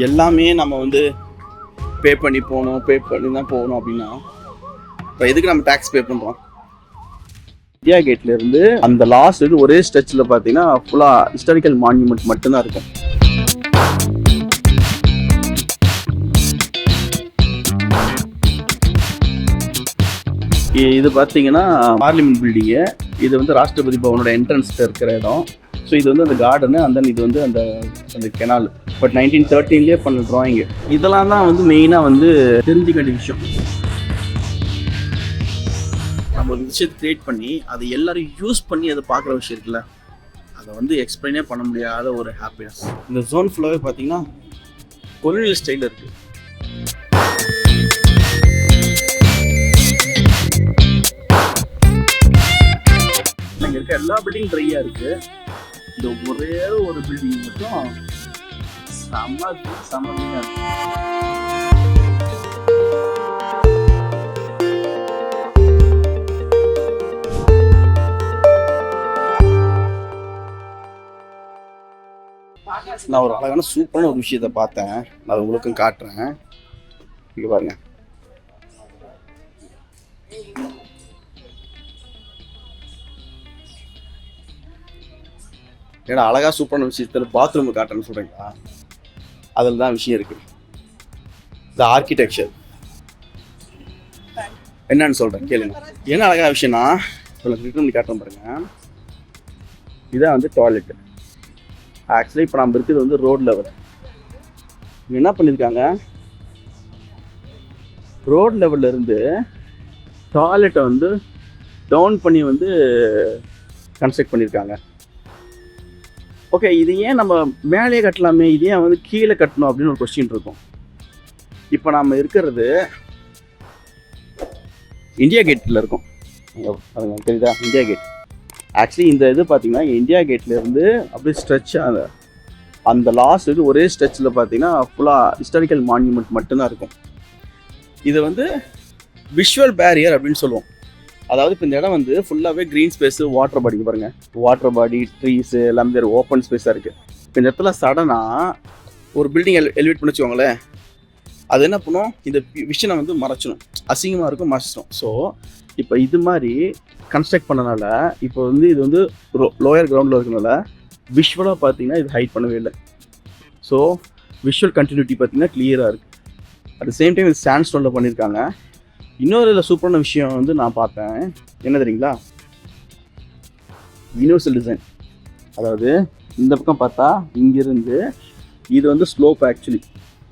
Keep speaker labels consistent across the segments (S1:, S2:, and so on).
S1: எல்லாமே நம்ம வந்து பே பண்ணி தான் போகணும் அப்படின்னா இப்போ எதுக்கு நம்ம டேக்ஸ் பே பண்ணுறோம்? இந்தியா கேட்ல இருந்து அந்த லாஸ்ட் ஒரே ஸ்ட்ரெச்சில் பார்த்தீங்கன்னா ஃபுல்லாக ஹிஸ்டாரிக்கல் மான்யூமெண்ட் மட்டும்தான் இருக்கும். இது பார்த்தீங்கன்னா பார்லிமெண்ட் பில்டிங்கு. இது வந்து ராஷ்டிரபதி பவனோட என்ட்ரன்ஸில் இருக்கிற இடம். ஸோ இது வந்து அந்த கார்டனு, அந்த இது வந்து அந்த கெனால். பட் 1913 பண்ண ட்ராயிங்கு. இதெல்லாம் தான் வந்து மெயினாக வந்து தெரிஞ்சுக்க வேண்டிய விஷயம். நம்ம ஒரு விஷயத்தை கிரியேட் பண்ணி அதை எல்லாரும் யூஸ் பண்ணி அதை பார்க்குற விஷயம் இருக்குல்ல, அதை வந்து எக்ஸ்பிளைனே பண்ண முடியாத ஒரு ஹாப்பினஸ். இந்த ஜோன் ஃபுல்லாகவே பார்த்தீங்கன்னா கொலோனியல் ஸ்டைலில் இருக்குது. இங்கே இருக்க எல்லா பில்டிங் ட்ரையாக இருக்குது. இந்த ஒரே ஒரு பில்டிங் மட்டும் செம்மையாக இருக்கு. நான் ஒரு அழகான சூப்பரான ஒரு விஷயத்தை பார்த்தேன். நான் உங்களுக்கும் காட்டுறேன். இங்க பாருங்க. ஏன்னா அழகா சூப்பரான விஷயத்துல பாத்ரூம் காட்டுறேன்னு சொல்றீங்களா? அதில் தான் விஷயம் இருக்கு. இந்த ஆர்கிடெக்சர் என்னன்னு சொல்றேன் கேளுங்க. என்ன அழகான விஷயம்னா ரிட்டர்ன் காட்டுறேன் பாருங்க. இதான் வந்து டாய்லெட். ஆக்சுவலி இப்போ நம்ம இருக்கிறது வந்து ரோட் லெவல். என்ன பண்ணியிருக்காங்க, ரோட் லெவல்ல இருந்து டாய்லெட்டை வந்து டவுன் பண்ணி வந்து கன்ஸ்ட்ரக்ட் பண்ணியிருக்காங்க. ஓகே, இது ஏன் நம்ம மேலேயே கட்டலாமே, இது ஏன் வந்து கீழே கட்டணும் அப்படின்னு ஒரு கொஸ்டின் இருக்கும். இப்போ நம்ம இருக்கிறது இந்தியா கேட்டில் இருக்கோம். தெரியுதா? India gate. ஆக்சுவலி இந்த இது பார்த்தீங்கன்னா இந்தியா கேட்லேருந்து அப்படியே ஸ்ட்ரெச் அந்த லாஸ்ட் ஒரே ஸ்ட்ரெச்சில் பார்த்தீங்கன்னா ஃபுல்லாக ஹிஸ்டாரிக்கல் மான்யூமெண்ட் மட்டும்தான் இருக்கும். இது வந்து விஷுவல் பேரியர் அப்படின்னு சொல்லுவோம். அதாவது இப்போ இந்த இடம் வந்து ஃபுல்லாகவே க்ரீன் ஸ்பேஸு, வாட்டர் பாடி பாருங்கள், வாட்டர் பாடி, ட்ரீஸு எல்லாமே ஓப்பன் ஸ்பேஸாக இருக்குது. இப்போ இந்த இடத்துல சடனாக ஒரு பில்டிங் எலிவேட் பண்ணி வச்சுக்கோங்களேன், அது என்ன பண்ணும், இந்த விஷனை வந்து மறைச்சிடும், அசிங்கமாக இருக்கும், மறைச்சிடும். ஸோ இப்போ இது மாதிரி கன்ஸ்ட்ரக்ட் பண்ணனால இப்போ வந்து இது வந்து லோயர் கிரவுண்டில் இருக்கிறனால விஷுவலாக பார்த்தீங்கன்னா இது ஹைட் பண்ணவே இல்லை. ஸோ விஷுவல் கண்டினியூட்டி பார்த்தீங்கன்னா கிளியராக இருக்குது. அட் த சேம் டைம் இது ஸ்டாண்ட் ஸ்டோனில் பண்ணியிருக்காங்க. இன்னொரு இதில் சூப்பரான விஷயம் வந்து நான் பார்த்தேன். என்ன தெரியுங்களா? Universal design. அதாவது இந்த பக்கம் பார்த்தா இங்கிருந்து இது வந்து ஸ்லோப் ஆக்சுவலி.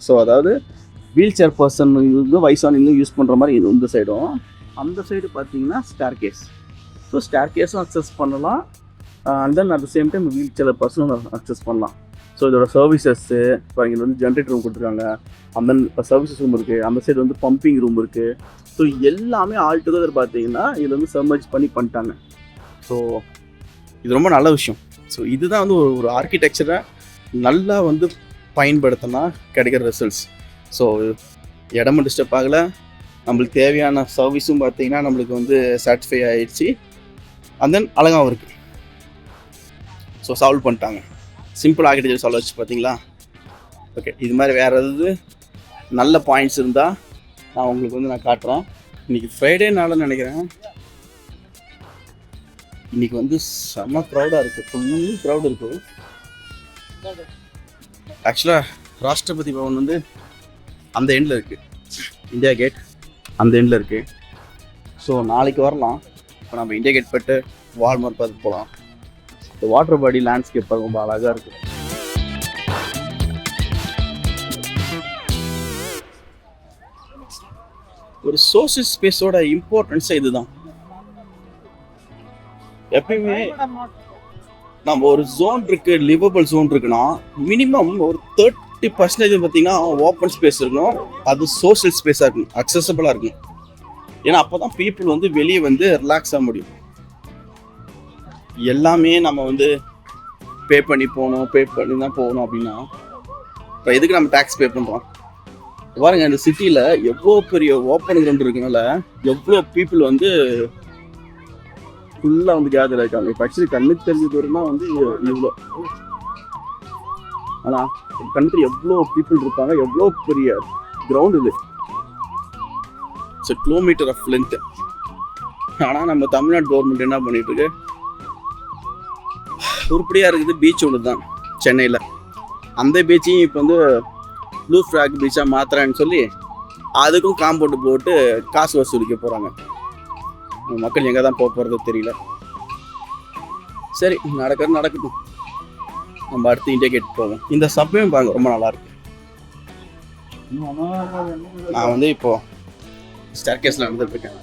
S1: ஸோ அதாவது வீல் சேர் பர்சன் வந்து வயசான யூஸ் பண்ணுற மாதிரி இது இந்த சைடும், அந்த சைடு பார்த்தீங்கன்னா ஸ்டேர் கேஸ். ஸோ ஸ்டேர் கேஸும் அக்சஸ் பண்ணலாம், and then at the same time wheelchair பர்சனும் அக்சஸ் பண்ணலாம். ஸோ இதோட சர்வீசஸ்ஸு இப்போ இங்கே வந்து ஜென்ரேட்டர் ரூம் கொடுத்துருக்காங்க, அந்த சர்வீசஸ் ரூம் இருக்குது, அந்த சைடு வந்து பம்பிங் ரூம் இருக்குது. ஸோ எல்லாமே ஆல் டுகெதர் பார்த்தீங்கன்னா இதில் வந்து சப்மர்ஜ் பண்ணிட்டாங்க. ஸோ இது ரொம்ப நல்ல விஷயம். ஸோ இதுதான் வந்து ஒரு ஆர்கிடெக்சரை நல்லா வந்து பயன்படுத்தினா கிடைக்கிற ரிசல்ட்ஸ். ஸோ இடமும் டிஸ்டர்ப் ஆகலை, நம்மளுக்கு தேவையான சர்வீஸும் பார்த்தீங்கன்னா நம்மளுக்கு வந்து சாட்டிஸ்ஃபை ஆகிடுச்சு, அண்ட் தென் அழகாகவும் இருக்குது. ஸோ சால்வ் பண்ணிட்டாங்க. சிம்பிள் ஆர்கிடெக்சர் சால்வ் வச்சு பார்த்தீங்களா? ஓகே, இது மாதிரி வேறு எதாவது நல்ல பாயிண்ட்ஸ் இருந்தால் நான் உங்களுக்கு வந்து நான் காட்டுறேன். இன்றைக்கி ஃப்ரைடேனால நினைக்கிறேன், இன்றைக்கி வந்து செம்ம க்ரௌடாக இருக்குது, ஃபுல் க்ரௌடு இருக்குது. ஆக்சுவலாக ராஷ்டிரபதி பவன் வந்து அந்த எண்டில் இருக்குது, இந்தியா கேட் அந்த எண்டில் இருக்குது. ஸோ நாளைக்கு வரலாம். இப்போ நம்ம இந்தியா கேட் போய்ட்டு வால்மார்ட் பார்த்து போகலாம். இந்த வாட்டர் பாடி லேண்ட்ஸ்கேப் ரொம்ப அழகாக இருக்குது. ஒரு சோஷியல் ஸ்பேஸோட இம்பார்ட்டன்ஸே இதுதான். எப்பயுமே நம்ம ஒரு ஜோன் இருக்கு, லிவபிள் ஜோன் இருக்குன்னா மினிமம் ஒரு 30% பார்த்தீங்கன்னா ஓப்பன் ஸ்பேஸ் இருக்கணும். அது சோஷியல் ஸ்பேஸாக இருக்கணும், அக்சசபிளாக இருக்கணும். ஏன்னா அப்போ தான் பீப்புள் வந்து வெளியே வந்து ரிலாக்ஸ் ஆக முடியும். எல்லாமே நம்ம வந்து பே பண்ணி தான் போகணும் அப்படின்னா இப்போ எதுக்கு நம்ம டேக்ஸ் பே பண்ணுறோம்? பாருங்க, இந்த சிட்டியில் எவ்வளோ பெரிய ஓப்பன் கிரவுண்ட் இருக்கனால எவ்வளோ பீப்புள் வந்து ஃபுல்லாக வந்து கேதர் ஆகிருக்காங்க. இப்போ ஆக்சுவலி கண்ணுக்கு தெரிஞ்ச தூரம்னா வந்து இவ்வளோ ஆனால் கண்ட்ரி எவ்வளோ பீப்புள் இருப்பாங்க, எவ்வளோ பெரிய கிரவுண்ட் இது. It's kilometer of length. ஆனால் நம்ம தமிழ்நாடு கவர்மெண்ட் என்ன பண்ணிட்டு இருக்கு, உருப்படியாக இருக்குது. பீச் ஒன்று தான் சென்னையில், அந்த பீச்சையும் இப்போ வந்து ப்ளூ ஃப்ளாக் பீச்சாக மாற்றுறான்னு சொல்லி அதுக்கும் காம்பவுண்டு போட்டு காசு வசூலிக்க போகிறாங்க. மக்கள் எங்கே தான் போக போகிறது தெரியல. சரி, நடக்கட்டும். நம்ம அடுத்து இந்தியா கேட் போவோம். இந்த சப்வேயும் பாருங்க, ரொம்ப நல்லா இருக்கு. நான் வந்து இப்போ ஸ்டேர்கேஸில் நடந்துட்டுருக்கேன்.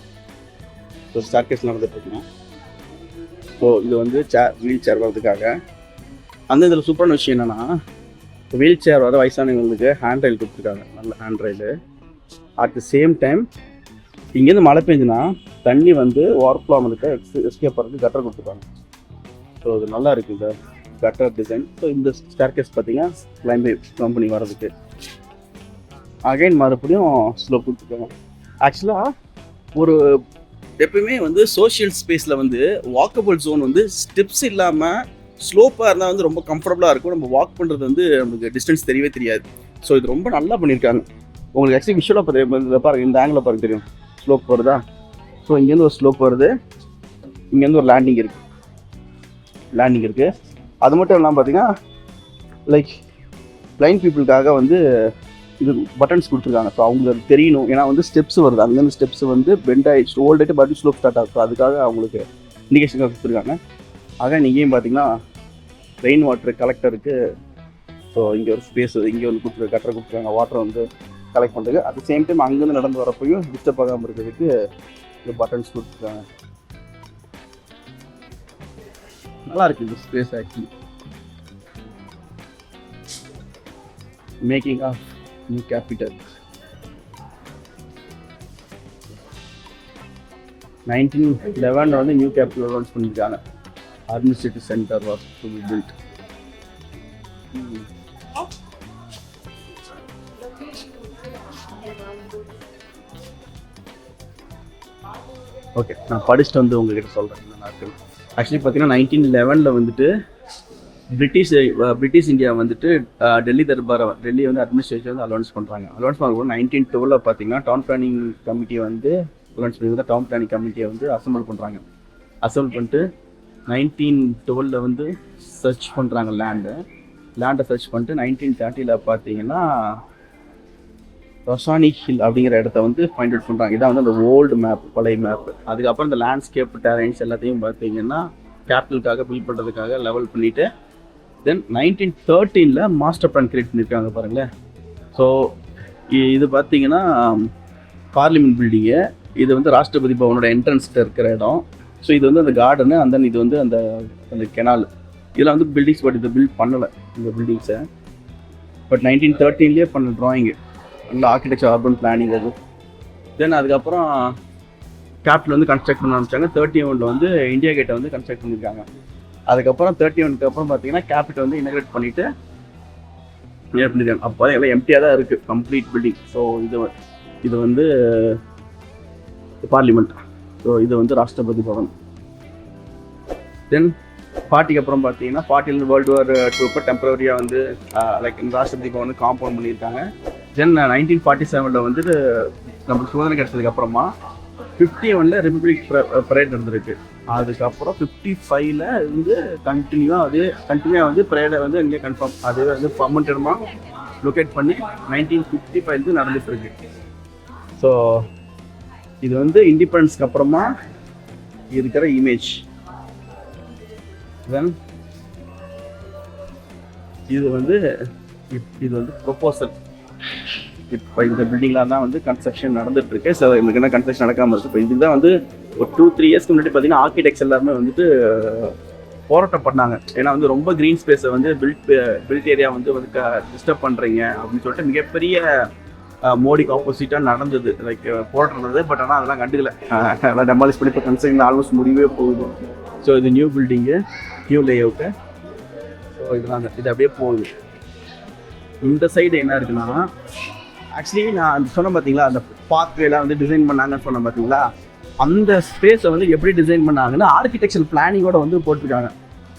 S1: ஸோ இது வந்து வீல் சேர் வர்றதுக்காக. அந்த இதில் சூப்பரான விஷயம் என்னென்னா, வீல் சேர் வர வயசானவங்களுக்கு ஹேண்ட் ரயில் கொடுத்துருக்காங்க, நல்ல hand rail. At the same time இங்கேருந்து மழை பெஞ்சுன்னா தண்ணி வந்து வார்ப்லாம் இருக்க எஸ்கேப் பண்ணுறதுக்கு கட்டர் கொடுத்துருக்காங்க. ஸோ அது நல்லா இருக்குது இந்த கட்டர் டிசைன். ஸோ இந்த ஸ்டேர்கேஸ் பார்த்தீங்கன்னா கிளைம்பேஜ் கம்பெனி வர்றதுக்கு அகைன் மறுபடியும் ஸ்லோப் கொடுத்துருக்காங்க. ஆக்சுவலாக ஒரு எப்பயுமே வந்து சோஷியல் ஸ்பேஸில் வந்து வாக்கபிள் ஜோன் வந்து ஸ்டெப்ஸ் இல்லாமல் ஸ்லோப்பாக இருந்தால் வந்து ரொம்ப கம்ஃபர்டபுளாக இருக்கும். நம்ம வாக் பண்ணுறது வந்து நமக்கு டிஸ்டன்ஸ் தெரியவே தெரியாது. ஸோ இது ரொம்ப நல்லா பண்ணியிருக்காங்க. உங்களுக்கு ஆக்சுவலி விஷுவலாக பாருங்கள், இந்த ஆங்கிளில் பாருங்க தெரியும் ஸ்லோப் வருதா. ஸோ இங்கேருந்து ஒரு ஸ்லோப் வருது, இங்கேருந்து ஒரு லேண்டிங் இருக்குது. அது மட்டும் இல்லாமல் பார்த்தீங்கன்னா லைக் பிளைண்ட் பீப்புளுக்காக வந்து இது பட்டன்ஸ் கொடுத்துருக்காங்க. ஸோ அவங்களுக்கு தெரியணும், ஏன்னா வந்து ஸ்டெப்ஸ் வருது, அங்கேருந்து ஸ்டெப்ஸ் வந்து பெண்ட் ஆகிடுச்சு, ஓல்ட் ஆகிட்டு பட் ஸ்லோப் ஸ்டார்ட் ஆகும். அதுக்காக அவங்களுக்கு இண்டிகேஷனாக கொடுத்துருக்காங்க. ஆக நீங்கேயும் பார்த்தீங்கன்னா ரெயின் வாட்டர் கலெக்டருக்கு ஸோ இங்கே ஒரு ஸ்பேஸ், இங்கே வந்து கட்டரை கொடுத்துருக்காங்க வாட்டரை வந்து கலெக்ட் பண்ணுறது. அட் த சேம் டைம் அங்கேருந்து நடந்து வரப்பையும் டிஸ்டர்ப் ஆகாமல் இருக்கிறதுக்கு இந்த பட்டன்ஸ் கொடுத்துருக்காங்க. நல்லா இருக்கு இந்த space. Actually making of new capital 1911 வந்து நியூ கேபிட்டல் லான்ச் பண்ணியிருக்காங்க. Administrative centre was to be built. Okay, நான் படிச்சுட்டு வந்து உங்ககிட்ட சொல்கிறேன் இந்த நாட்கள். ஆக்சுவலி பார்த்தீங்கன்னா 1911 வந்துட்டு பிரிட்டிஷ் இந்தியா வந்துட்டு டெல்லி வந்து அட்மினிஸ்ட்ரேஷன் வந்து அலௌன்ஸ் பண்ணுறாங்க. அலௌன்ஸ் பண்ணும்போது 1912 பார்த்தீங்கன்னா டவுன் பிளானிங் கமிட்டியை வந்து அலௌன்ஸ் பண்ணி டவுன் பிளானிங் கமிட்டியை வந்து அசம்பிள் பண்ணிட்டு 1912 வந்து சர்ச் பண்ணுறாங்க லேண்டை சர்ச் பண்ணிட்டு 1930 பார்த்தீங்கன்னா ரொசானி ஹில் அப்படிங்கிற இடத்த வந்து ஃபைண்ட் அவுட் பண்ணுறாங்க. இதான் வந்து அந்த ஓல்டு மேப், பழைய மேப். அதுக்கப்புறம் இந்த லேண்ட்ஸ்கேப் டெரைன்ஸ் எல்லாத்தையும் பார்த்தீங்கன்னா கேபிட்டலுக்காக பில்ட் பண்ணுறதுக்காக லெவல் பண்ணிவிட்டு தென் 1913 மாஸ்டர் பிளான் கிரியேட் பண்ணியிருக்காங்க பாருங்களேன். ஸோ இது பார்த்தீங்கன்னா பார்லிமெண்ட் பில்டிங்கு, இது வந்து ராஷ்டிரபதி பவனோட என்ட்ரன்ஸ்கிட்ட இருக்கிற இடம். ஸோ இது வந்து அந்த கார்டனு, அந்த இது வந்து அந்த கெனால். இதெல்லாம் வந்து பில்டிங்ஸ், பட் இதை பில்ட் பண்ணலை இந்த பில்டிங்ஸை. பட் 1913 பண்ண ட்ராயிங்கு, நல்ல ஆர்கிடெக்சர், அர்பன் பிளானிங் அது. தென் அதுக்கப்புறம் கேபிட்டல் வந்து கன்ஸ்ட்ரக்ட் பண்ண ஆரம்பிச்சாங்க. 31 வந்து இந்தியா கேட்டை வந்து கன்ஸ்ட்ரக்ட் பண்ணியிருக்காங்க. அதுக்கப்புறம் 31க்கு அப்புறம் பார்த்தீங்கன்னா கேபிட்டல் வந்து இனாகிரேட் பண்ணிவிட்டு பண்ணியிருக்காங்க. அப்போ எல்லாம் எம்டியாக தான் இருக்குது கம்ப்ளீட் பில்டிங். ஸோ இது வந்து பார்லிமெண்ட். ஸோ இது வந்து ராஷ்டிரபதி பவன். தென் 40க்கு அப்புறம் பார்த்தீங்கன்னா 40 வேர்ல்டு வார் 2 டெம்பரரியாக வந்து லைக் ராஷ்டிரபதி பவன் வந்து காம்பவுண்ட் பண்ணியிருக்காங்க. தென் 1947 வந்துட்டு நம்மளுக்கு சுதந்திரம் கிடைச்சதுக்கு அப்புறமா 51 ரிப்பப்ளிக் பரேட் நடந்திருக்கு. அதுக்கப்புறம் 55 வந்து கண்டினியூவாக வந்து பரேடை வந்து இங்கே கன்ஃபார்ம், அது வந்து பர்மனெண்ட்டாக லொக்கேட் பண்ணி 1955 நடந்துட்டு இருக்கு. ஸோ இது வந்து இண்டிபெண்டன்ஸ்க்கு அப்புறமா இருக்கிற இமேஜ். தென் இது வந்து ப்ரொபோசல். இப்போ இந்த பில்டிங்லாம் தான் வந்து கன்ஸ்ட்ரக்ஷன் நடந்துட்டு இருக்கு. ஸோ எனக்கு என்ன கன்ஸ்ட்ரக்ஷன் நடக்காமல் இருக்குது. இப்போ இதுக்கு தான் வந்து ஒரு 2-3 இயர்ஸ்க்கு முன்னாடி பார்த்தீங்கன்னா ஆர்கிடெக்ட்ஸ் எல்லாருமே வந்துட்டு போராட்டம் பண்ணாங்க. ஏன்னா வந்து ரொம்ப க்ரீன் ஸ்பேஸை வந்து பில்ட் ஏரியா வந்து டிஸ்டர்ப் பண்ணுறீங்க அப்படின்னு சொல்லிட்டு மிகப்பெரிய மோடிக்கு ஆப்போசிட்டாக நடந்தது, லைக் போராட்டம் நடந்தது. பட் ஆனால் அதெல்லாம் கண்டுக்கல, அதெல்லாம் டெமாலிஷ் பண்ணி இப்போ கன்ஸ்ட்ரக்ஷன் ஆல்மோஸ்ட் முடியவே போகுது. ஸோ இது நியூ பில்டிங்கு, நியூ லே அவுட்டு. ஸோ இது அப்படியே போகுது. இந்த சைடு என்ன இருக்குன்னா, ஆக்சுவலி நான் சொன்னேன் பார்த்தீங்களா, அந்த பாத்வேலாம் வந்து டிசைன் பண்ணாங்கன்னு சொன்னேன் பார்த்தீங்களா, அந்த ஸ்பேஸை வந்து எப்படி டிசைன் பண்ணாங்கன்னா ஆர்கிடெக்சர் பிளானிங்கோட வந்து போட்டிருக்காங்க.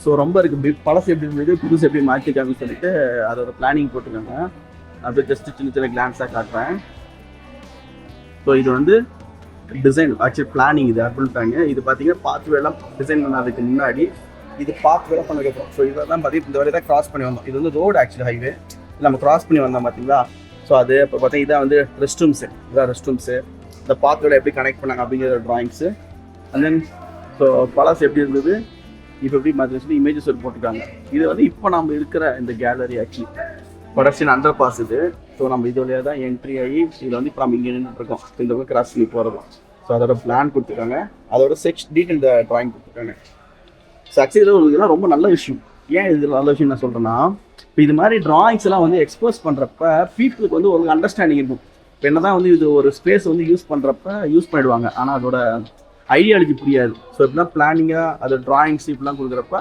S1: ஸோ ரொம்ப இருக்குது, பழசு எப்படி இருந்தது புதுசு எப்படி மாற்றிருக்காங்கன்னு சொல்லிட்டு அதோட பிளானிங் போட்டிருக்காங்க. அப்படியே ஜஸ்ட் சின்ன சின்ன கிளான்ஸாக காட்டுறேன். ஸோ இது வந்து டிசைன் ஆக்சுவலி பிளானிங் இது அப்படின்ட்டாங்க. இது பார்த்தீங்கன்னா பாத்வேலாம் டிசைன் பண்ணதுக்கு முன்னாடி இது பாத்வேலாம் பண்ணதுக்கப்புறம். ஸோ இதெல்லாம் பார்த்தீங்கன்னா இந்த வரை தான் கிராஸ் பண்ணி வந்தோம். இது வந்து ரோடு ஆக்சுவலி ஹைவே நம்ம கிராஸ் பண்ணி வந்தோம் பார்த்தீங்களா. ஸோ அது இப்போ பார்த்தா இதான் வந்து ரெஸ்ட் ரூம்ஸு, இதான் ரெஸ்ட் ரூம்ஸு. இந்த பாத்வேல எப்படி கனெக்ட் பண்ணாங்க அப்படிங்கிற ட்ராயிங்ஸு. அண்ட் தென் ஸோ பழசு எப்படி இருந்தது இப்போ எப்படி மாதிரி சொல்லி இமேஜஸ் போட்டிருக்காங்க. இது வந்து இப்போ நம்ம இருக்கிற இந்த gallery actually production under pass இது. ஸோ நம்ம இது வழியாக தான் என்ட்ரி ஆகி இதில் வந்து இப்போ நம்ம இங்கே நின்றுருக்கோம். இந்த பக்கம் கிராஸ் பண்ணி போகிறோம். ஸோ அதோட பிளான் கொடுத்துருக்காங்க, அதோட டீட்டெயில் ட்ராயிங் கொடுத்துருக்காங்க. ஸோ ஆக்சுவலி இதெல்லாம் ரொம்ப நல்ல விஷயம். ஏன் இது நல்ல விஷயம் நான் சொல்கிறேன்னா, இப்போ இது மாதிரி ட்ராயிங்ஸ் எல்லாம் வந்து எக்ஸ்போஸ் பண்ணுறப்ப பீப்புளுக்கு வந்து ஒரு அண்டர்ஸ்டாண்டிங் இருக்கும். இப்போ என்ன தான் வந்து இது ஒரு ஸ்பேஸ் வந்து யூஸ் பண்ணுறப்ப யூஸ் பண்ணிடுவாங்க, ஆனால் அதோட ஐடியாலஜி புரியாது. ஸோ இப்படிலாம் பிளானிங்காக அதோட ட்ராயிங்ஸ் இப்படிலாம் கொடுக்குறப்ப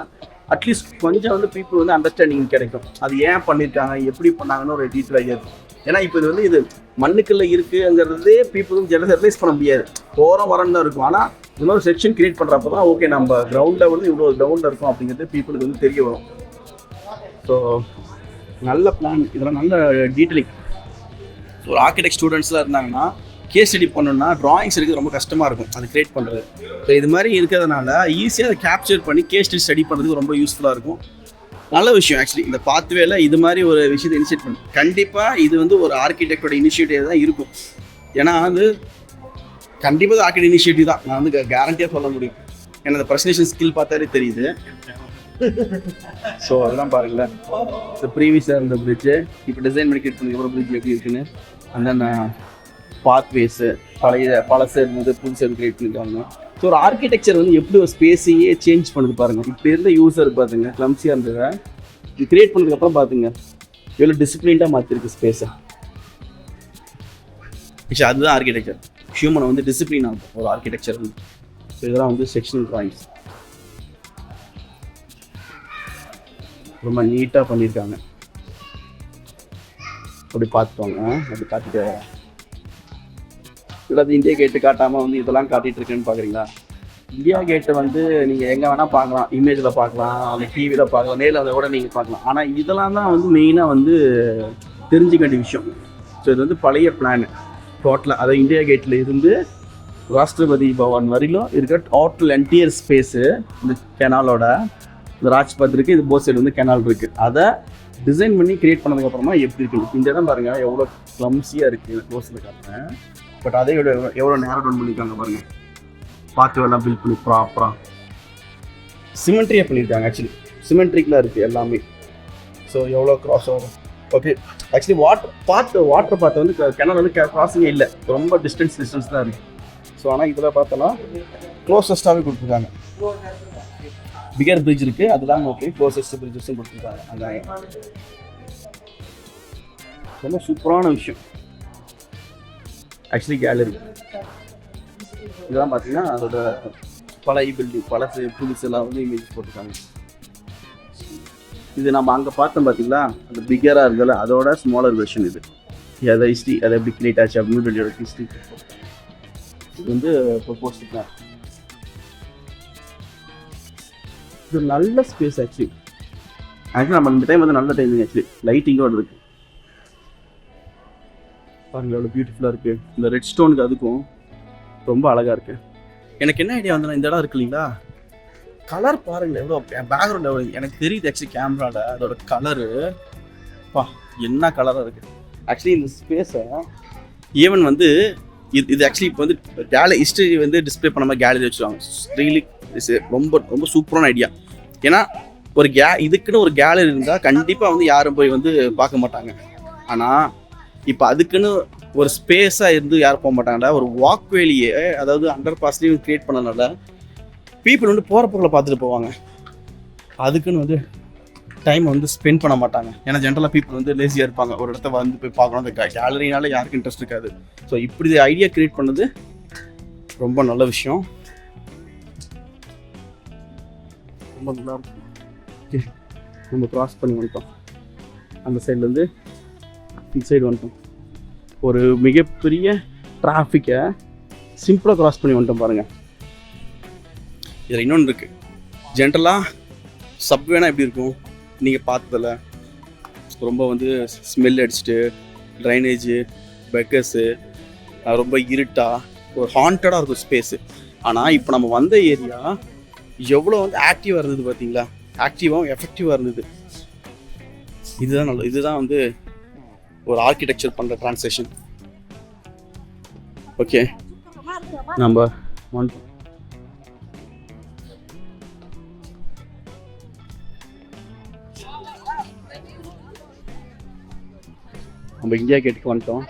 S1: அட்லீஸ்ட் கொஞ்சம் வந்து பீப்புள் வந்து அண்டர்ஸ்டாண்டிங் கிடைக்கும். அது ஏன் பண்ணியிருக்காங்க, எப்படி பண்ணாங்கன்னு ஒரு டீட்டெயில் ஐடியா இருக்கும். ஏன்னா இப்போ இது வந்து இது மண்ணுக்குள்ள இருக்குங்கிறதே பீப்புளும் ரியலைஸ் பண்ண முடியாது, போகிறோம் வரன்னு தான் இருக்கும். ஆனால் இன்னொரு செக்ஷன் கிரியேட் பண்ணுறப்ப தான் ஓகே நம்ம கிரவுண்டில் வந்து இவ்வளோ கிரவுண்டில் இருக்கும் அப்படிங்கிறது பீப்புளுக்கு வந்து தெரிய வரும். ஸோ நல்ல பிளான், இதெல்லாம் நல்ல டீட்டெயிலிங். ஒரு ஆர்கிடெக்ட் ஸ்டூடெண்ட்ஸ்லாம் இருந்தாங்கன்னா கேஸ் ஸ்டடி பண்ணணும்னா ட்ராயிங்ஸ் இருக்குது ரொம்ப கஷ்டமாக இருக்கும் அது கிரியேட் பண்ணுறது. ஸோ இது மாதிரி இருக்கிறதுனால ஈஸியாக அதை கேப்சர் பண்ணி கேஸ் ஸ்டடி பண்ணுறதுக்கு ரொம்ப யூஸ்ஃபுல்லாக இருக்கும். நல்ல விஷயம் ஆக்சுவலி இந்த பாத்வேல இது மாதிரி ஒரு விஷயத்தை இனிஷியேட் பண்ணு. கண்டிப்பாக இது வந்து ஒரு ஆர்கிடெக்டோட இனிஷியேட்டிவ் தான் இருக்கும். ஏன்னா வந்து கண்டிப்பாக ஆர்கிடெக்ட் இனிஷியேட்டிவ் தான், நான் வந்து கேரண்டியாக சொல்ல முடியும். ஏன்னா அந்த ப்ரெசன்டேஷன் ஸ்கில் பார்த்தாலே தெரியுது. ஸோ அதெல்லாம் பாருங்களேன், இந்த ப்ரீவியஸாக இருந்த பிரிட்ஜு இப்போ டிசைன் பண்ணி கிரியேட் பண்ணி பிரிட்ஜ் எப்படி இருக்குன்னு. அந்த பாத்வேஸு பழசு இருந்தது புதுசு கிரியேட் பண்ணிருக்காங்க. ஸோ ஒரு ஆர்கிடெக்சர் வந்து எப்படி ஒரு ஸ்பேஸையே சேஞ்ச் பண்ணுது பாருங்கள். இப்போ இருந்த யூஸர் பார்த்துங்க கிளம்ஸியாக இருந்ததை இது கிரியேட் பண்ணதுக்கப்புறம் பார்த்துங்க எவ்வளோ டிசிப்ளின்டாக மாற்றிருக்கு ஸ்பேஸை. ஆக்சுவலி அதுதான் ஆர்கிடெக்சர், ஹியூமனை வந்து டிசிப்ளின் ஆகும் ஒரு ஆர்கிடெக்சர் வந்து. ஸோ இதெல்லாம் வந்து செக்ஷனல் ட்ராயிங்ஸ் ரொம்ப நீட்டாக பண்ணியிருக்காங்க. அப்படி பார்த்துவாங்க, அப்படி காட்டிட்டு இல்லை அது இந்தியா கேட்டு காட்டாமல் வந்து இதெல்லாம் காட்டிகிட்டு இருக்குன்னு பார்க்குறீங்களா. இந்தியா கேட்டை வந்து நீங்கள் எங்கே வேணால் பார்க்கலாம், இமேஜில் பார்க்கலாம், அந்த டிவியில் பார்க்கலாம், நேரில் அதை கூட நீங்கள் பார்க்கலாம். ஆனால் இதெல்லாம் தான் வந்து மெயினாக வந்து தெரிஞ்சுக்க வேண்டிய விஷயம். ஸோ இது வந்து பழைய பிளான் டோட்டலாக, அதை இந்தியா கேட்டில் இருந்து ராஷ்டிரபதி பவன் வரையிலும் இருக்கிற டோட்டல் என்டையர் ஸ்பேஸு இந்த கெனாலோட இந்த ராஜ்பத் இருக்குது, இது போத் சைடு வந்து கெனால் இருக்குது. அதை டிசைன் பண்ணி கிரியேட் பண்ணதுக்கப்புறமா எப்படி இருக்குது. இந்த இடம் பாருங்கள் எவ்வளோ கிளம்ஸியாக இருக்குது க்ளோஸில் காட்டுறேன். பட் அதே எவ்வளோ நேரம் டவுன் பண்ணியிருக்காங்க பாருங்கள். பாத்வேலாம் பில்ட் பண்ணி ப்ராப்பராக சிமெண்ட்ரியாக பண்ணியிருக்காங்க. ஆக்சுவலி சிமெண்ட்ரிக்கில் இருக்குது எல்லாமே. ஸோ எவ்வளோ க்ராஸ் ஆகும். ஓகே ஆக்சுவலி வாட்டர் பார்த்து வந்து கிணறு வந்து கிராஸிங்கே இல்லை, ரொம்ப டிஸ்டன்ஸ் தான் இருக்குது. ஸோ ஆனால் இதில் பார்த்தோன்னா க்ளோசஸ்ட்டாகவே கொடுத்துருக்காங்க. பிகர் பிரிட்ஜ் இருக்குது, அதுதான் ஓகே, க்ளோசஸ்ட் பிரிட்ஜஸும் கொடுத்துருக்காங்க. அதான் ரொம்ப சூப்பரான விஷயம் ஆக்சுவலி கேலரி. இதெல்லாம் பார்த்தீங்கன்னா அதோட பழைய பில்டிங் பழசு புதுசெல்லாம் வந்து இமேஜ் போட்டிருக்காங்க. இது நம்ம அங்கே பார்த்தோம் பார்த்தீங்களா, அந்த பிகராக இருந்தால அதோட ஸ்மாலர் வெர்ஷன் இது. அதை ஹிஸ்ட்ரி அதை எப்படி கிரியேட் ஆச்சு அப்படின்னு ஹிஸ்ட்ரி இது வந்து ப்ரொபோஸ் பண்ணார். இது நல்ல ஸ்பேஸ் ஆக்சுவலி நம்ம இந்த டைம் வந்து நல்ல டைமிங் ஆக்சுவலி லைட்டிங்கோட இருக்குது பாருங்க, எவ்வளோ பியூட்டிஃபுல்லாக இருக்குது. இந்த ரெட் ஸ்டோனுக்கு அதுக்கும் ரொம்ப அழகாக இருக்குது. எனக்கு என்ன ஐடியா வந்து இந்த இடம் இருக்கு இல்லைங்களா, கலர் பாருங்கள் எவ்வளோ பேக்ரவுண்ட் எவ்வளோ எனக்கு தெரியுது ஆக்சுவலி கேமராவில் அதோட கலரு என்ன கலராக இருக்குது. ஆக்சுவலி இந்த ஸ்பேஸை ஈவன் வந்து இது ஆக்சுவலி இப்போ வந்து ஹிஸ்ட்ரி வந்து டிஸ்பிளே பண்ண மாதிரி கேலரி வச்சுருவாங்க. ரியலி ரொம்ப ரொம்ப சூப்பரான ஐடியா. ஏன்னா ஒரு இதுக்குன்னு ஒரு கேலரி இருந்தால் கண்டிப்பாக வந்து யாரும் போய் வந்து பார்க்க மாட்டாங்க. ஆனால் இப்போ அதுக்குன்னு ஒரு ஸ்பேஸாக இருந்து யாரும் போக மாட்டாங்கடா. ஒரு வாக்வேலியே அதாவது அண்டர் பாஸ்லேயும் க்ரியேட் பண்ணனால பீப்புள் வந்து போகிற பொருளை பார்த்துட்டு போவாங்க. அதுக்குன்னு வந்து டைம் வந்து ஸ்பெண்ட் பண்ண மாட்டாங்க. ஏன்னா ஜென்ரலாக பீப்புள் வந்து லேசியாக இருப்பாங்க, ஒரு இடத்த வந்து போய் பார்க்கணும். அந்த கேலரினால யாருக்கும் இன்ட்ரெஸ்ட் இருக்காது. ஸோ இப்படி ஐடியா க்ரியேட் பண்ணது ரொம்ப நல்ல விஷயம், ரொம்ப நல்லா இருக்கும். ஓகே நம்ம க்ராஸ் பண்ணி வந்துட்டோம், அந்த சைட்லேருந்து இந்த சைடு வந்துட்டோம். ஒரு மிகப்பெரிய டிராஃபிக்கை சிம்பிளாக க்ராஸ் பண்ணி வந்துட்டோம் பாருங்கள். இதில் இன்னொன்று இருக்குது, ஜென்ரலாக சப்வேனா எப்படி இருக்கும் நீங்கள் பார்த்ததில்ல, ரொம்ப வந்து ஸ்மெல் அடிச்சுட்டு ட்ரைனேஜு பெக்கர்ஸு ரொம்ப இருட்டாக ஒரு ஹாண்டடாக இருக்கும் ஸ்பேஸு. ஆனால் இப்போ நம்ம வந்த ஏரியா எவ்வளோ வந்து ஆக்டிவாக இருந்தது பார்த்தீங்களா, ஆக்டிவாகவும் எஃபெக்டிவாக இருந்தது. இதுதான் நல்ல, இதுதான் வந்து ஒரு ஆர்கிடெக்சர் பண்ணுற ட்ரான்ஸ்லேஷன். ஓகே, நம்ம இந்தியா கேட்டுக்கு வந்துட்டோம்.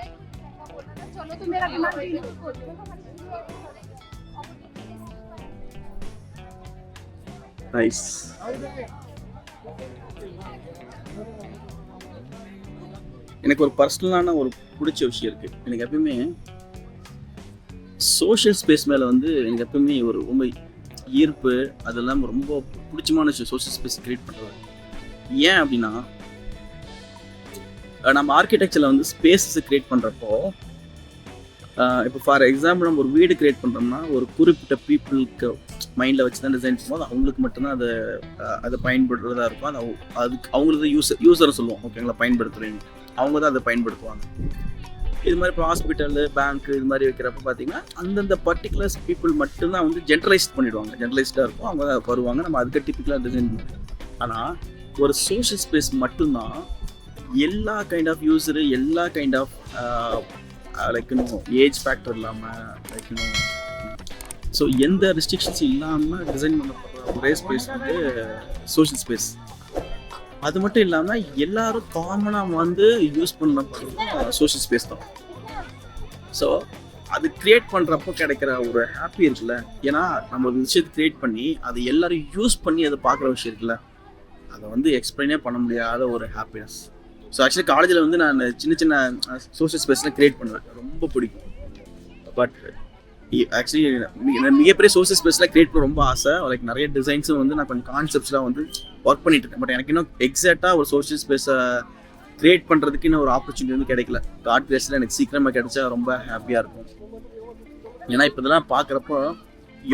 S1: நைஸ். எனக்கு ஒரு பர்சனலான ஒரு பிடிச்ச விஷயம் இருக்குது. எனக்கு எப்பவுமே சோஷியல் ஸ்பேஸ் மேலே வந்து எனக்கு எப்பவுமே ஒரு ரொம்ப ஈர்ப்பு, அதெல்லாம் ரொம்ப பிடிச்சமான விஷயம் சோஷியல் ஸ்பேஸ் க்ரியேட் பண்ணுறது. ஏன் அப்படின்னா, நம்ம ஆர்கிடெக்சரில் வந்து ஸ்பேஸஸ் க்ரியேட் பண்ணுறப்போ, இப்போ ஃபார் எக்ஸாம்பிள் நம்ம ஒரு வீடு க்ரியேட் பண்ணுறோம்னா ஒரு குறிப்பிட்ட பீப்புளுக்கு மைண்டில் வச்சு தான் டிசைன் பண்ணும்போது அவங்களுக்கு மட்டும்தான் அதை பயன்படுத்துறதா இருக்கும். அதுக்கு அவங்களுக்கு யூஸரை சொல்லுவோம், ஓகேங்களா, பயன்படுத்துகிறீங்க, அவங்க தான் அதை பயன்படுத்துவாங்க. இது மாதிரி இப்போ ஹாஸ்பிட்டலு, பேங்க்கு இது மாதிரி வைக்கிறப்ப பார்த்தீங்கன்னா அந்தந்த பர்டிகுலர்ஸ் பீப்புள் மட்டும்தான் வந்து ஜென்ரலைஸ்ட் பண்ணிவிடுவாங்க. ஜென்ரலைஸ்டாக இருக்கும், அவங்க தான் வருவாங்க, நம்ம அதுக்கு டிப்பிக்கலாக டிசைன் பண்ணுவோம். ஆனால் ஒரு சோஷியல் ஸ்பேஸ் மட்டும்தான் எல்லா கைண்ட் ஆஃப் யூஸரு, எல்லா கைண்ட் ஆஃப் லைக் இன்னும் ஏஜ் ஃபேக்டர் இல்லாமல், லைக் இன்னும் ஸோ எந்த ரெஸ்ட்ரிக்ஷன்ஸ் இல்லாமல் டிசைன் பண்ணப்படுற ஒரே ஸ்பேஸ் வந்து சோஷியல் ஸ்பேஸ். அது மட்டும் இல்லாமல் எல்லாரும் காமனாக வந்து யூஸ் பண்ண சோஷியல் ஸ்பேஸ் தான். ஸோ அது க்ரியேட் பண்ணுறப்போ கிடைக்கிற ஒரு ஹாப்பி இருக்குல்ல, ஏன்னா நம்ம ஒரு விஷயத்தை க்ரியேட் பண்ணி அதை எல்லாரும் யூஸ் பண்ணி அதை பார்க்குற விஷயம் இருக்குல்ல, அதை வந்து எக்ஸ்பிளைனே பண்ண முடியாத ஒரு ஹாப்பினஸ். ஸோ ஆக்சுவலி காலேஜில் வந்து நான் சின்ன சின்ன சோஷியல் ஸ்பேஸ்லாம் க்ரியேட் பண்ணுவேன், ரொம்ப பிடிக்கும். பட் ஆக்சுவலி மிகப்பெரிய சோஷியல் ஸ்பேஸ்லாம் க்ரியேட் பண்ண ரொம்ப ஆசை. லைக் நிறைய டிசைன்ஸும் வந்து நான் கொஞ்சம் கான்செப்ட்ஸ்லாம் வந்து ஒர்க் பண்ணிட்டு இருக்கேன். பட் எனக்கு இன்னும் எக்ஸாக்டாக ஒரு சோஷியல் ஸ்பேஸை க்ரியேட் பண்ணுறதுக்கு இன்னும் ஒரு ஆப்பர்ச்சுனிட்டி வந்து கிடைக்கல. காட் கிரேஸில் எனக்கு சீக்கிரமாக கிடைச்சா ரொம்ப ஹாப்பியாக இருக்கும். ஏன்னா இப்போ இதெல்லாம் பார்க்குறப்போ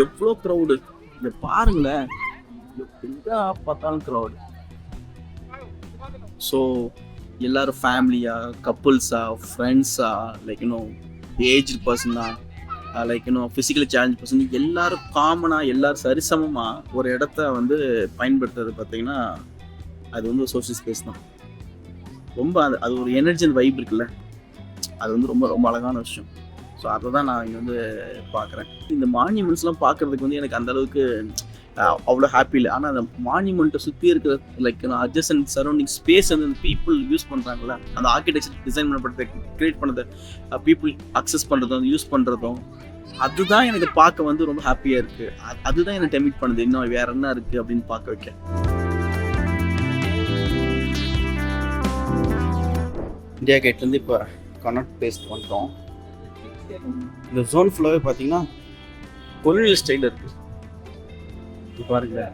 S1: எவ்வளோ க்ரௌடு, இதை பாருங்களேன், எங்கே பார்த்தாலும் க்ரௌடு. ஸோ எல்லோரும் ஃபேமிலியாக, கப்புள்ஸாக, ஃப்ரெண்ட்ஸாக, லைக் இன்னும் ஏஜ்டு பர்சனாக, லைக் இன்னும் ஃபிசிக்கலி சேலஞ்ச் பர்சன், எல்லோரும் காமனாக, எல்லோரும் சரிசமமாக ஒரு இடத்த வந்து பயன்படுத்துறது பார்த்திங்கன்னா அது வந்து சோஷியல் ஸ்பேஸ் தான். ரொம்ப அது ஒரு எனர்ஜி அண்ட் வைப் இருக்குல்ல, அது வந்து ரொம்ப ரொம்ப அழகான விஷயம். ஸோ அதை தான் நான் இங்கே வந்து பார்க்குறேன். இந்த மான்யூமெண்ட்ஸ்லாம் பார்க்குறதுக்கு வந்து எனக்கு அந்தளவுக்கு அவ்வளோ ஹாப்பி இல்லை. ஆனால் அந்த மான்யூமெண்ட்டை சுற்றி இருக்கிற லைக் அட்ஜசன்ட் சரௌண்டிங் ஸ்பேஸ் வந்து அந்த பீப்புள் யூஸ் பண்ணுறாங்களா, அந்த ஆர்கிடெக்சர் டிசைன் பண்ணப்படுறது, க்ரியேட் பண்ணதை பீப்புள் அக்சஸ் பண்ணுறதும் யூஸ் பண்ணுறதும், அதுதான் எனக்கு பார்க்க வந்து ரொம்ப ஹாப்பியாக இருக்குது. அதுதான் எனக்கு டெமிட் பண்ணுது, இன்னும் வேறு என்ன இருக்குது அப்படின்னு பார்க்க வைக்க. இந்தியா கேட்லேருந்து இப்போ கனெக்ட் பிளேஸ் பண்ணிட்டோம். இந்த ஜோன் ஃபுல்லாகவே பார்த்தீங்கன்னா கொலோனியல் ஸ்டைலில் இருக்குது. பாருங்க,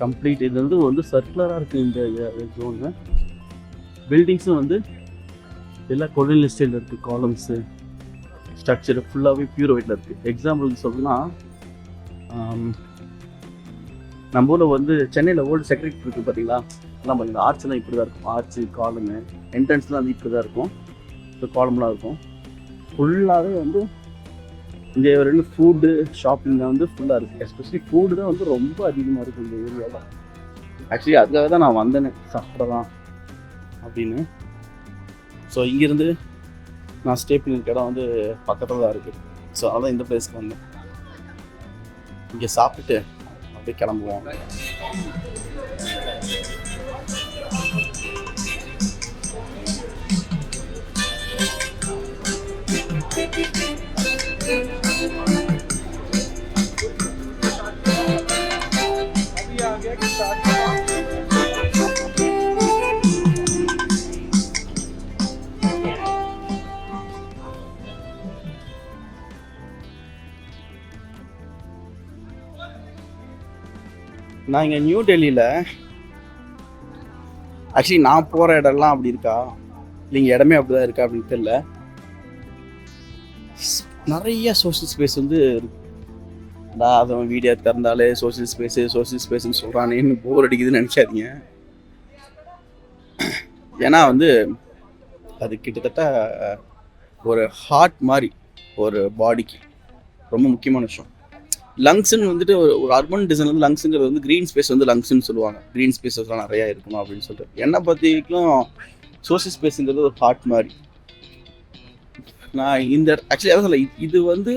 S1: கம்ப்ளீட் இது வந்து சர்க்குலராக இருக்குது இந்த ஜோனு. பில்டிங்ஸும் வந்து எல்லாம் கொலோனியல் ஸ்டைலில் இருக்குது. காலம்ஸு, ஸ்ட்ரக்சர் ஃபுல்லாகவே பியூர் ஒயிட்டில் இருக்குது. எக்ஸாம்பிள் சொல்லணும்னா, நம்ம ஊரில் வந்து சென்னையில் ஓல்டு செக்ரட்டரி இருக்குது பார்த்தீங்களா, எல்லாம் பார்த்தீங்கன்னா ஆர்ச்லாம் இப்படி தான் இருக்கும். ஆர்ச்சு, காலமு, என்ட்ரன்ஸ்லாம் வந்து இப்படி தான் இருக்கும். ஸோ காலம்லாம் இருக்கும். ஃபுல்லாகவே வந்து இந்த ரெண்டு ஃபுட்டு ஷாப்பிங் தான் வந்து ஃபுல்லாக இருக்குது. எஸ்பெஷலி ஃபுட்டு தான் வந்து ரொம்ப அதிகமாக இருக்குது இந்த ஏரியாவில். ஆக்சுவலி அதுக்காக தான் நான் வந்தேனே, சாப்பிடலாம் அப்படின்னு. ஸோ இங்கேருந்து நான் ஸ்டே பண்ணியிருக்க இடம் வந்து பக்கத்தில் தான் இருக்குது. ஸோ அதனால் இந்த பிளேஸ்க்கு வந்தேன். இங்கே சாப்பிட்டுட்டு அப்படியே கிளம்புவோம். நான் இங்கே நியூ டெல்லியில், ஆக்சுவலி நான் போகிற இடம்லாம் அப்படி இருக்கா இல்லைங்க, இடமே அப்படி தான் இருக்கா அப்படின்னு தெரியல. நிறைய சோஷியல் ஸ்பேஸ் வந்து நான் அதை வீடியோ திறந்தாலே சோசியல் ஸ்பேஸ்ன்னு சொல்கிறானேன்னு போர் அடிக்குதுன்னு நினச்சாதீங்க. ஏன்னா வந்து அது கிட்டத்தட்ட ஒரு ஹார்ட் மாதிரி ஒரு பாடிக்கு ரொம்ப முக்கியமான விஷயம். லங்ஸ்ன்னு வந்துட்டு ஒரு அர்பன் டிசைன் வந்து லங்ஸுங்கிறது வந்து க்ரீன் ஸ்பேஸ் வந்து லங்ஸ்ன்னு சொல்லுவாங்க. க்ரீன் ஸ்பேஸஸ்லாம் நிறையா இருக்கணும் அப்படின்னு சொல்லிட்டு. என்னை பற்றிக்கும் சோசியல் ஸ்பேஸுங்கிறது ஒரு ஹார்ட் மாதிரி. நான் இந்த ஆக்சுவலி அதான் சொல்ல, இது வந்து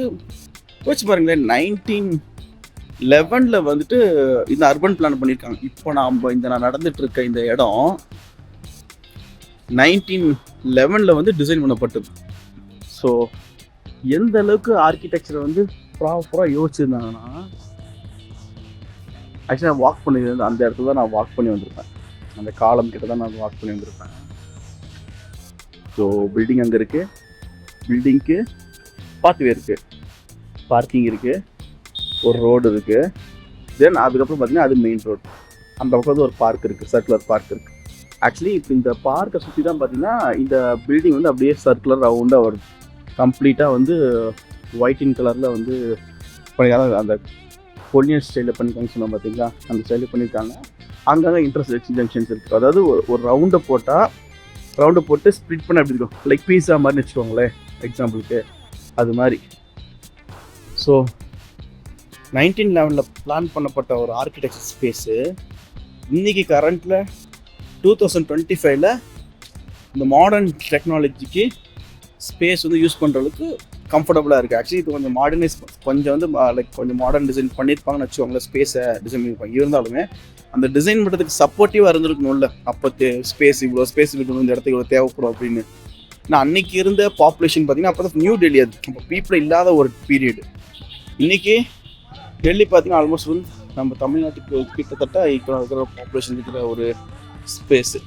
S1: யோசிச்சு பாருங்களேன், 1911 வந்துட்டு இந்த அர்பன் பிளான் பண்ணியிருக்காங்க. இப்போ நான் நடந்துட்டு இருக்க இந்த இடம் 1911 வந்து டிசைன் பண்ணப்பட்டது. ஸோ எந்த அளவுக்கு ஆர்கிடெக்சரை வந்து ப்ராப்பராக யோசிச்சிருந்தாங்கன்னா, ஆக்சுவலி நான் வாக் பண்ணியிருந்தேன் அந்த இடத்துல தான் நான் வாக் பண்ணி வந்திருப்பேன். அந்த காலம் கிட்ட தான் நான் வாக் பண்ணி வந்திருப்பேன். ஸோ பில்டிங் அங்கே இருக்குது, பில்டிங்க்கு பாத்வே இருக்குது, பார்க்கிங் இருக்குது, ஒரு ரோடு இருக்குது. தென் அதுக்கப்புறம் பார்த்தீங்கன்னா அது மெயின் ரோடு. அந்த பக்கம் வந்து ஒரு பார்க் இருக்குது, சர்க்குலர் பார்க் இருக்குது. ஆக்சுவலி இப்போ இந்த பார்க்கை சுற்றி தான் பார்த்தீங்கன்னா இந்த பில்டிங் வந்து அப்படியே சர்க்குலர் ரவுண்டாக வருது. கம்ப்ளீட்டாக வந்து ஒயிட் இன் கலரில் வந்து அந்த கொலியன் ஸ்டைலில் பண்ணியிருக்காங்க சொன்னால் பார்த்தீங்களா, அந்த ஸ்டைலில் பண்ணியிருக்காங்க. அங்கங்கே இன்டர்செக்ஷன் ஜங்ஷன்ஸ் இருக்குது. அதாவது ஒரு ரவுண்டை போட்டு ஸ்ப்ளிட் பண்ண எப்படி இருக்கும், லைக் பீஸா மாதிரி வச்சுக்கோங்களேன் எக்ஸாம்பிளுக்கு, அது மாதிரி. ஸோ 1911 பிளான் பண்ணப்பட்ட ஒரு ஆர்கிடெக்சர் ஸ்பேஸு இன்றைக்கி கரண்ட்டில் 2025 இந்த மாடர்ன் டெக்னாலஜிக்கு ஸ்பேஸ் வந்து யூஸ் பண்ணுறதுக்கு கம்ஃபர்டபுளாக இருக்குது. ஆக்சுவலி இது கொஞ்சம் மாடர்னைஸ் கொஞ்சம் வந்து லைக் கொஞ்சம் மாடர்ன் டிசைன் பண்ணியிருப்பாங்கன்னு வச்சுக்கோங்களேன். ஸ்பேஸை டிசைன் பண்ணியிருப்பாங்க. இருந்தாலுமே அந்த டிசைன் பண்ணுறதுக்கு சப்போர்ட்டிவாக இருந்திருக்கணும்ல. அப்போ ஸ்பேஸ் இவ்வளோ ஸ்பேஸ் இருக்கணும், இந்த இடத்துக்கு இவ்வளோ தேவைப்படும் அப்படின்னு. நான் அன்றைக்கி இருந்த பாப்புலேஷன் பார்த்தீங்கன்னா அப்போ தான் நியூ டெல்லி, அது இப்போ பீப்புள் இல்லாத ஒரு பீரியடு. இன்றைக்கி டெல்லி பார்த்தீங்கன்னா ஆல்மோஸ்ட் வந்து நம்ம தமிழ்நாட்டுக்கு கிட்டத்தட்ட இப்போ இருக்கிற பாப்புலேஷன் இருக்கிற ஒரு ஸ்பேஸு.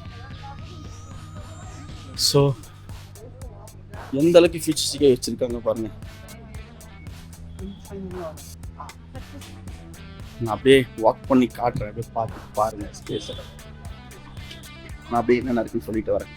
S1: ஸோ எந்த அளவுக்கு ஃபியூச்சரிஸ்டிக்காக வச்சுருக்காங்க பாருங்கள். நான் அப்படியே வாக் பண்ணி காட்டுறேன், அப்படியே பார்த்து பாருங்கள் ஸ்பேஸை. நான் அப்படியே என்ன இருக்குன்னு சொல்லிட்டு வரேன்.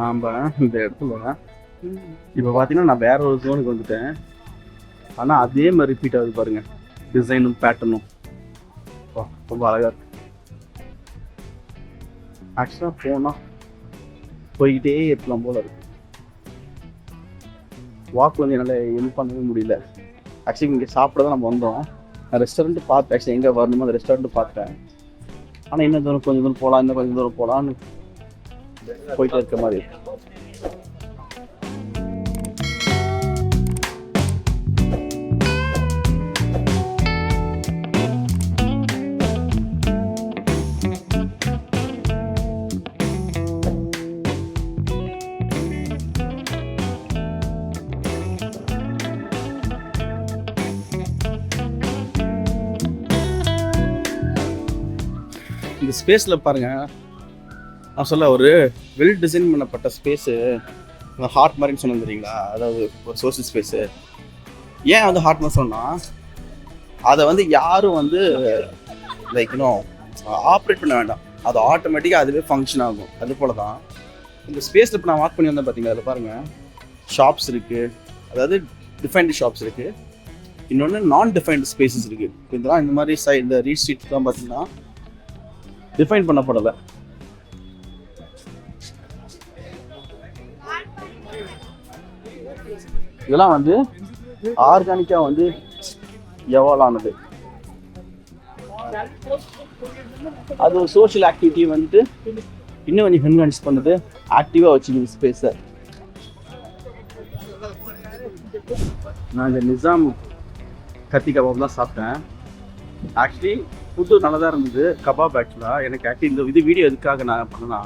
S1: நாம் இந்த இடத்துல இப்போ பார்த்தீங்கன்னா நான் வேற ஒரு ஜோனுக்கு வந்துட்டேன். ஆனால் அதே மாதிரி ரிப்பீட் ஆகுது பாருங்கள், டிசைனும் பேட்டர்னும் ரொம்ப அழகாக இருக்கு. ஆக்சுவலாக போனால் போய்கிட்டே இருக்கலாம் போல இருக்கு. வாக் வந்து என்னால் எதுவும் பண்ணவே முடியல. ஆக்சுவலி இங்கே சாப்பிட தான் நம்ம வந்தோம். நான் ரெஸ்டாரண்ட்டு பார்த்தேன், ஆக்சுவலி எங்கே வரணுமோ அந்த ரெஸ்டாரண்ட்டு பார்த்தேன். ஆனால் இன்னும் தூரம் கொஞ்சம் தூரம் போகலாம், இன்னும் கொஞ்சம் தூரம் போகலான்னு போயிட்டே இருக்க மாதிரி. இந்த ஸ்பேஸில் பாருங்கள், நான் சொல்ல ஒரு வெல் டிசைன் பண்ணப்பட்ட ஸ்பேஸு ஹார்ட் மாதிரின்னு சொன்னது தெரியுங்களா. அதாவது ஒரு சோஷியல் ஸ்பேஸு ஏன் வந்து ஹார்ட் மாதிரி சொன்னால், அதை வந்து யாரும் வந்து லைக் இன்னும் ஆப்ரேட் பண்ண வேண்டாம், அது ஆட்டோமேட்டிக்காக அதுவே ஃபங்க்ஷன் ஆகும். அது போல தான் இந்த ஸ்பேஸில் இப்போ நான் வாக் பண்ணி வந்தேன் பார்த்தீங்களா. அதில் பாருங்கள் ஷாப்ஸ் இருக்குது, அதாவது டிஃபைன்டு ஷாப்ஸ் இருக்குது, இன்னொன்று நான் டிஃபைன்டு ஸ்பேசஸ் இருக்குது. இதெல்லாம் இந்த மாதிரி இந்த ரீட் ஸ்ட்ரீட்லாம் பார்த்தீங்கன்னா டிஃபைன் பண்ணப்படலை. இதெல்லாம் வந்து ஆர்கானிக்காக வந்து எவாலானது. அது ஒரு சோஷியல் ஆக்டிவிட்டி வந்துட்டு இன்னும் கொஞ்சம் இன்ஃப்ளூயன்ஸ் பண்ணுது, ஆக்டிவாக வச்சுக்கணும் ஸ்பேஸை. நான் இந்த நிசாம் கத்தி கபாப் தான் சாப்பிட்டேன். ஆக்சுவலி ஃபுட்டு நல்லா தான் இருந்தது, கபாப். ஆக்சுவலாக எனக்கு ஆக்சுவலி இந்த வீடியோ எதுக்காக நான் பண்ணேன்னா,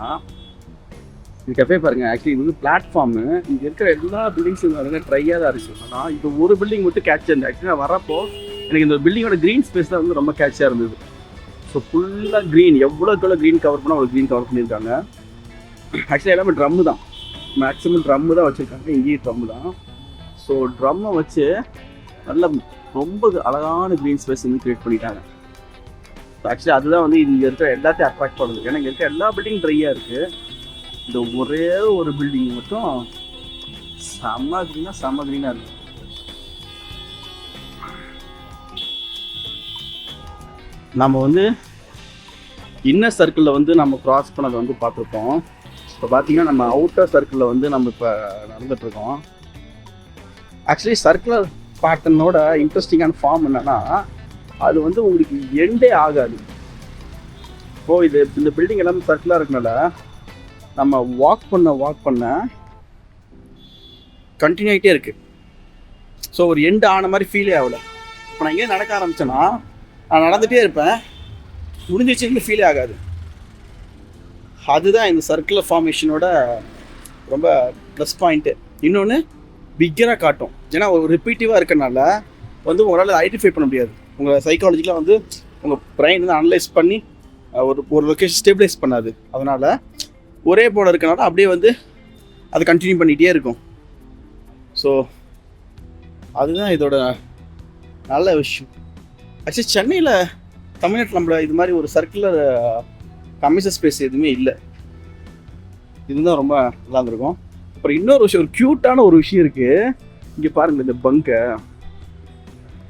S1: இது கஃபே பாருங்கள். ஆக்சுவலி இது வந்து பிளாட்ஃபார்மு, இங்கே இருக்கிற எல்லா பில்டிங்ஸும் பாருங்க ட்ரையாக தான் இருக்குது. ஆனால் இப்போ ஒரு பில்டிங் மட்டும் கேட்ச் இருந்தது. ஆக்சுவலி நான் வரப்போ எனக்கு இந்த பில்டிங்கோட க்ரீன் ஸ்பேஸ் தான் வந்து ரொம்ப கேட்சாக இருந்தது. ஸோ ஃபுல்லாக க்ரீன், எவ்வளோக்கு க்ரீன் கவர் பண்ணால் அவ்வளோ க்ரீன் கவர் பண்ணியிருக்காங்க. ஆக்சுவலி எல்லாமே ட்ரம்மு தான், மேக்ஸிமம் ட்ரம்மு தான் வச்சுருக்காங்க. இங்கேயும் ட்ரம்மு தான். ஸோ ட்ரம்மை வச்சு நல்ல ரொம்ப அழகான க்ரீன் ஸ்பேஸ் வந்து க்ரியேட் பண்ணிட்டாங்க. ஆக்சுவலி அதுதான் வந்து இங்கே இருக்கிற எல்லாத்தையும் அட்ராக்ட் பண்ணுது. ஏன்னா இங்கே இருக்கிற எல்லா பில்டிங் ட்ரையாக இருக்குது, இந்த ஒரே ஒரு பில்டிங் மட்டும் செம்ம க்ரீனாக இருக்குது. நம்ம வந்து இன்னர் சர்க்கிளில் வந்து நம்ம க்ராஸ் பண்ணதை வந்து பார்த்துருப்போம். இப்போ பார்த்தீங்கன்னா நம்ம அவுட்டர் சர்க்கிளில் வந்து நம்ம இப்போ நடந்துகிட்ருக்கோம். ஆக்சுவலி சர்க்குலர் பேட்டர்னோட இன்ட்ரெஸ்டிங்கான ஃபார்ம் என்னன்னா, அது வந்து உங்களுக்கு எண்டே ஆகாது. இப்போது இந்த பில்டிங் எல்லாமே சர்க்குலாக இருக்கனால நம்ம வாக் பண்ண கண்டினியூ ஆகிட்டே இருக்குது. ஸோ ஒரு எண்டு ஆன மாதிரி ஃபீலே ஆகலை. இப்போ நான் இங்கே நடக்க ஆரம்பித்தேன்னா நான் நடந்துகிட்டே இருப்பேன், முடிஞ்சிச்சுன்னு ஃபீலே ஆகாது. அதுதான் இந்த சர்க்குலர் ஃபார்மேஷனோட ரொம்ப ப்ளஸ் பாயிண்ட்டு. இன்னொன்று பிக்கராக காட்டும். ஏன்னா ஒரு ரிப்பீட்டிவாக இருக்கனால வந்து உங்களால் ஐடென்டிஃபை பண்ண முடியாது. உங்கள் சைக்காலஜிக்கலாக வந்து உங்கள் பிரெயின் வந்து அனலைஸ் பண்ணி ஒரு லொக்கேஷன் ஸ்டேபிளைஸ் பண்ணாது. அதனால் ஒரே போல இருக்கனால அப்படியே வந்து அது கண்டினியூ பண்ணிகிட்டே இருக்கும். ஸோ அதுதான் இதோட நல்ல விஷயம். ஆக்சுவலி சென்னையில், தமிழ்நாட்டில் நம்மள இது மாதிரி ஒரு சர்க்குலர் கமிஷன் ஸ்பேஸ் எதுவுமே இல்லை. இதுதான் ரொம்ப நல்லா இருந்திருக்கும். அப்புறம் இன்னொரு விஷயம், ஒரு க்யூட்டான ஒரு விஷயம் இருக்குது. இங்கே பாருங்கள், இந்த பங்கை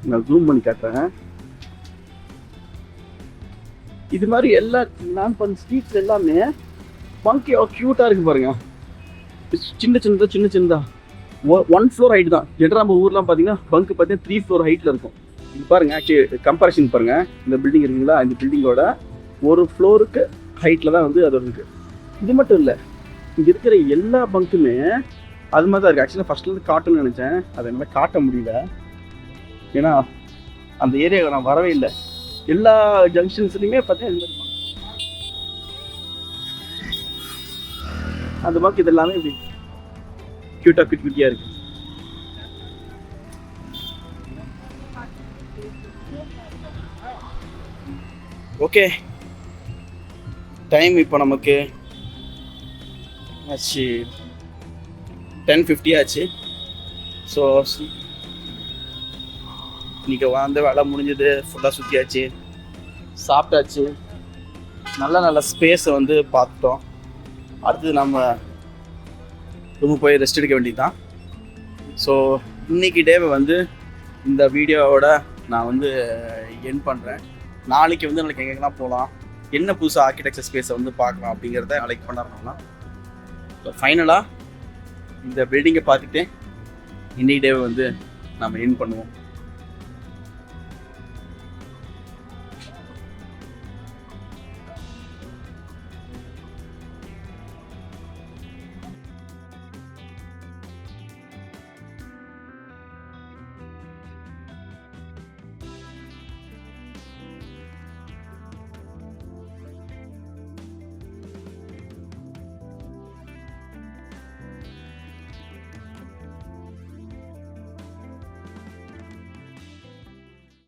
S1: நான் ஜூம் பண்ணி காட்டுறேன். இது மாதிரி எல்லா நான் பண்ண ஸ்ட்ரீட்ஸ் எல்லாமே பங்க் எவ்வளோ க்யூட்டாக இருக்குது பாருங்கள். சின்ன சின்னதா 1 floor ஹைட் தான். ஜென்ரல் நம்ம ஊர்லாம் பார்த்தீங்கன்னா பங்க் பார்த்தீங்கன்னா 3 floor ஹைட்டில் இருக்கும். இது பாருங்கள், ஆக்சுவலி கம்பேரிஷன் பாருங்கள். இந்த பில்டிங் இருக்குங்களா, இந்த பில்டிங்கோட ஒரு ஃப்ளோருக்கு ஹைட்டில் தான் வந்து அது இருக்குது. இது மட்டும் இல்லை, இங்கே இருக்கிற எல்லா பங்க்குமே அது மாதிரி தான் இருக்குது. ஆக்சுவலாக ஃபஸ்ட்லேருந்து காட்டணும்னு நினச்சேன், அதை என்னால் காட்ட முடியல. ஏன்னா அந்த ஏரியாவில் நான் வரவே இல்லை. எல்லா ஜங்ஷன்ஸ்லையுமே பார்த்தீங்கன்னா அந்த பங்க் இது எல்லாமே இப்படி குட்டியாக இருக்கு. ஓகே, டைம் இப்போ நமக்கு ஆச்சு 10:50 ஆச்சு. ஸோ இன்றைக்கி வந்த வேலை முடிஞ்சது, ஃபுல்லாக சுற்றியாச்சு, சாப்பிட்டாச்சு, நல்ல ஸ்பேஸை வந்து பார்த்துட்டோம். அடுத்தது நம்ம ரூமுக்கு போய் ரெஸ்ட் எடுக்க வேண்டியது தான். ஸோ இன்றைக்கி டேவை வந்து இந்த வீடியோவோட நான் வந்து என் பண்ணுறேன். நாளைக்கு வந்து நாளைக்கு எங்கெங்கெல்லாம் போகலாம், என்ன புதுசாக ஆர்கிடெக்சர் ஸ்பேஸை வந்து பார்க்கலாம் அப்படிங்கிறத நாளைக்கு பண்ணலாம். ஸோ ஃபைனலாக இந்த பில்டிங்கை பார்த்துட்டு இன்றைக்கி டேவை வந்து நம்ம என் பண்ணுவோம்.